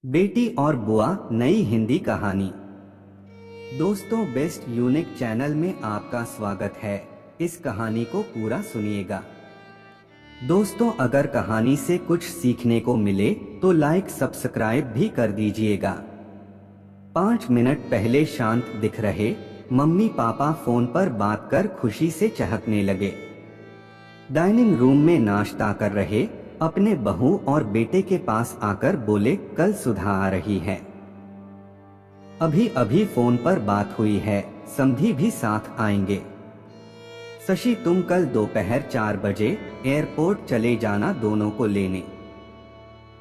बेटी और बुआ नई हिंदी कहानी। दोस्तों, बेस्ट यूनिक चैनल में आपका स्वागत है। इस कहानी को पूरा सुनिएगा। दोस्तों, अगर कहानी से कुछ सीखने को मिले तो लाइक सब्सक्राइब भी कर दीजिएगा। 5 मिनट पहले शांत दिख रहे मम्मी पापा फोन पर बात कर खुशी से चहकने लगे। डाइनिंग रूम में नाश्ता कर रहे अपने बहू और बेटे के पास आकर बोले, कल सुधा आ रही है। अभी अभी फोन पर बात हुई है, समधी भी साथ आएंगे। शशि, तुम कल दोपहर 4 बजे एयरपोर्ट चले जाना दोनों को लेने।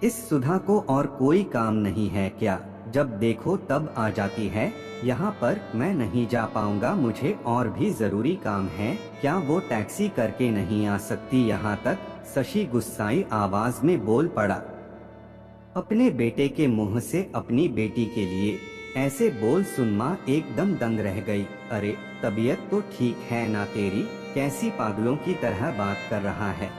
इस सुधा को और कोई काम नहीं है क्या? जब देखो तब आ जाती है। यहाँ पर मैं नहीं जा पाऊंगा, मुझे और भी जरूरी काम है। क्या वो टैक्सी करके नहीं आ सकती यहाँ तक? शशि गुस्साई आवाज में बोल पड़ा। अपने बेटे के मुंह से अपनी बेटी के लिए ऐसे बोल सुन माँ एकदम दंग रह गई। अरे तबीयत तो ठीक है ना तेरी? कैसी पागलों की तरह बात कर रहा है।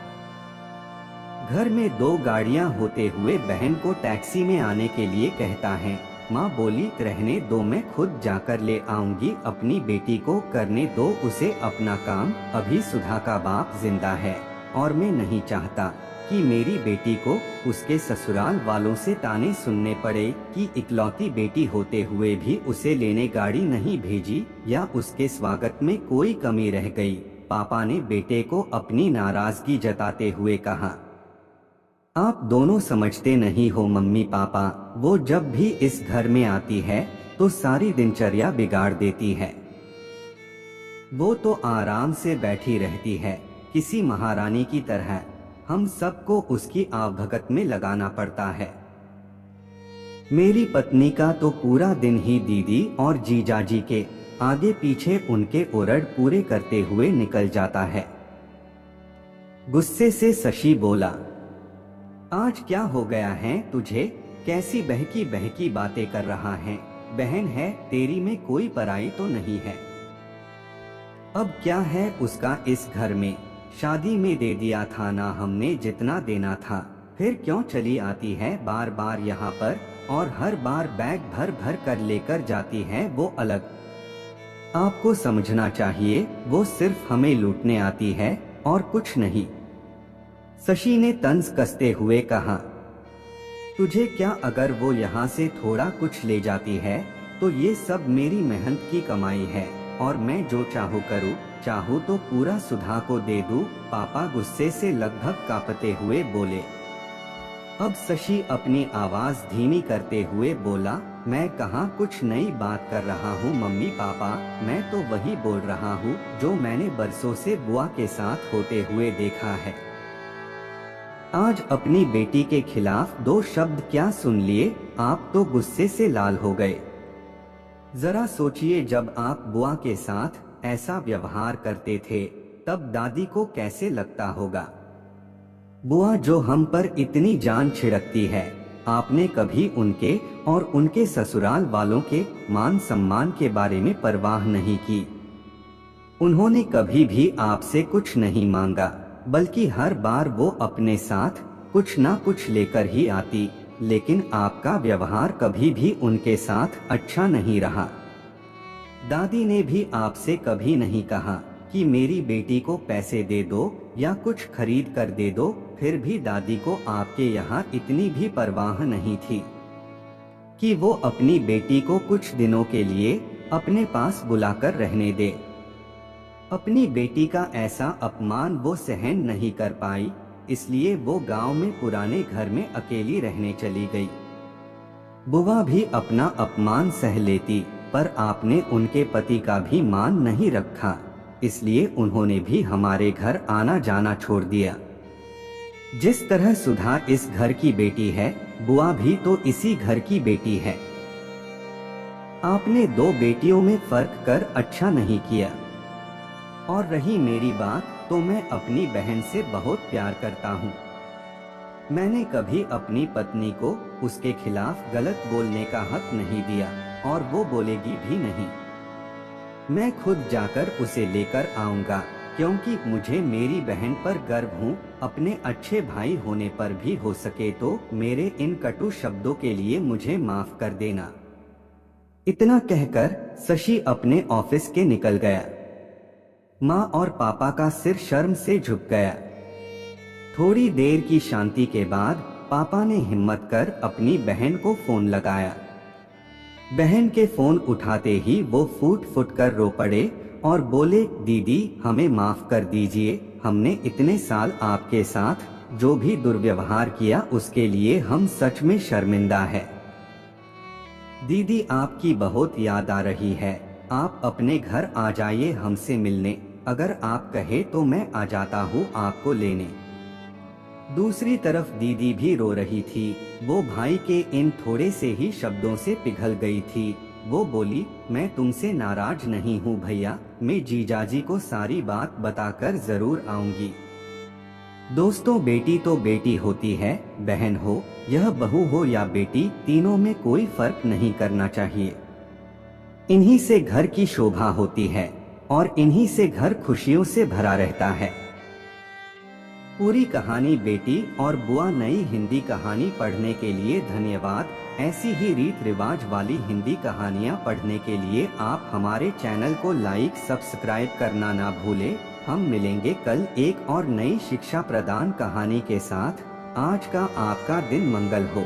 घर में 2 गाड़ियां होते हुए बहन को टैक्सी में आने के लिए कहता है। माँ बोली, रहने दो, मैं खुद जाकर ले आऊंगी। अपनी बेटी को करने दो उसे अपना काम। अभी सुधा का बाप जिंदा है और मैं नहीं चाहता कि मेरी बेटी को उसके ससुराल वालों से ताने सुनने पड़े कि इकलौती बेटी होते हुए भी उसे लेने गाड़ी नहीं भेजी या उसके स्वागत में कोई कमी रह गई। पापा ने बेटे को अपनी नाराजगी जताते हुए कहा, आप दोनों समझते नहीं हो मम्मी पापा, वो जब भी इस घर में आती है तो सारी दिनचर्या बिगाड़ देती है। वो तो आराम से बैठी रहती है किसी महारानी की तरह। हम सबको उसकी आवभगत में लगाना पड़ता है। मेरी पत्नी का तो पूरा दिन ही दीदी और जीजाजी के आगे पीछे उनके ओरड पूरे करते हुए निकल जाता है। गुस्से से शशि बोला, आज क्या हो गया है तुझे? कैसी बहकी बहकी बातें कर रहा है? बहन है तेरी में कोई पराई तो नहीं है। अब क्या है उसका इस घर में? शादी में दे दिया था ना हमने जितना देना था, फिर क्यों चली आती है बार बार यहाँ पर और हर बार बैग भर भर कर लेकर जाती है वो अलग। आपको समझना चाहिए वो सिर्फ हमें लूटने आती है और कुछ नहीं। शशि ने तंज कसते हुए कहा, तुझे क्या, अगर वो यहाँ से थोड़ा कुछ ले जाती है तो ये सब मेरी मेहनत की कमाई है और मैं जो चाहूँ करूँ। चाहूँ तो पूरा सुधा को दे दूँ। पापा गुस्से से लगभग कांपते हुए बोले। अब शशि अपनी आवाज धीमी करते हुए बोला, मैं कहाँ कुछ नई बात कर रहा हूँ मम्मी पापा, मैं तो वही बोल रहा हूँ जो मैंने बरसों से बुआ के साथ होते हुए देखा है। आज अपनी बेटी के खिलाफ 2 शब्द क्या सुन लिए? आप तो गुस्से से लाल हो गए। जरा सोचिए, जब आप बुआ के साथ ऐसा व्यवहार करते थे तब दादी को कैसे लगता होगा। बुआ जो हम पर इतनी जान छिड़कती है, आपने कभी उनके और उनके ससुराल वालों के मान सम्मान के बारे में परवाह नहीं की। उन्होंने कभी भी आपसे कुछ नहीं मांगा, बल्कि हर बार वो अपने साथ कुछ ना कुछ लेकर ही आती, लेकिन आपका व्यवहार कभी भी उनके साथ अच्छा नहीं रहा। दादी ने भी आपसे कभी नहीं कहा कि मेरी बेटी को पैसे दे दो या कुछ खरीद कर दे दो, फिर भी दादी को आपके यहाँ इतनी भी परवाह नहीं थी कि वो अपनी बेटी को कुछ दिनों के लिए अपने पास बुलाकर रहने दे। अपनी बेटी का ऐसा अपमान वो सहन नहीं कर पाई, इसलिए वो गांव में पुराने घर में अकेली रहने चली गई। बुआ भी अपना अपमान सह लेती, पर आपने उनके पति का भी मान नहीं रखा, इसलिए उन्होंने भी हमारे घर आना जाना छोड़ दिया। जिस तरह सुधा इस घर की बेटी है, बुआ भी तो इसी घर की बेटी है। आपने 2 बेटियों में फर्क कर अच्छा नहीं किया। और रही मेरी बात, तो मैं अपनी बहन से बहुत प्यार करता हूँ। मैंने कभी अपनी पत्नी को उसके खिलाफ गलत बोलने का हक नहीं दिया और वो बोलेगी भी नहीं। मैं खुद जाकर उसे लेकर आऊंगा, क्योंकि मुझे मेरी बहन पर गर्व हूँ। अपने अच्छे भाई होने पर भी हो सके तो मेरे इन कटु शब्दों के लिए मुझे माफ कर देना। इतना कहकर शशि अपने ऑफिस के निकल गया। माँ और पापा का सिर शर्म से झुक गया। थोड़ी देर की शांति के बाद पापा ने हिम्मत कर अपनी बहन को फोन लगाया। बहन के फोन उठाते ही वो फूट फूट कर रो पड़े और बोले, दीदी हमें माफ कर दीजिए, हमने इतने साल आपके साथ जो भी दुर्व्यवहार किया उसके लिए हम सच में शर्मिंदा है। दीदी आपकी बहुत याद आ रही है, आप अपने घर आ जाइए हमसे मिलने, अगर आप कहे तो मैं आ जाता हूँ आपको लेने। दूसरी तरफ दीदी भी रो रही थी। वो भाई के इन थोड़े से ही शब्दों से पिघल गई थी। वो बोली, मैं तुमसे नाराज नहीं हूँ भैया, मैं जीजाजी को सारी बात बताकर जरूर आऊंगी। दोस्तों बेटी तो बेटी होती है, बहन हो, यह बहू हो या बेटी, तीनों में कोई फर्क नहीं करना चाहिए। इन्हीं से घर की शोभा होती है और इन्हीं से घर खुशियों से भरा रहता है। पूरी कहानी बेटी और बुआ नई हिंदी कहानी पढ़ने के लिए धन्यवाद। ऐसी ही रीत रिवाज वाली हिंदी कहानियाँ पढ़ने के लिए आप हमारे चैनल को लाइक सब्सक्राइब करना ना भूलें। हम मिलेंगे कल एक और नई शिक्षा प्रदान कहानी के साथ। आज का आपका दिन मंगल हो।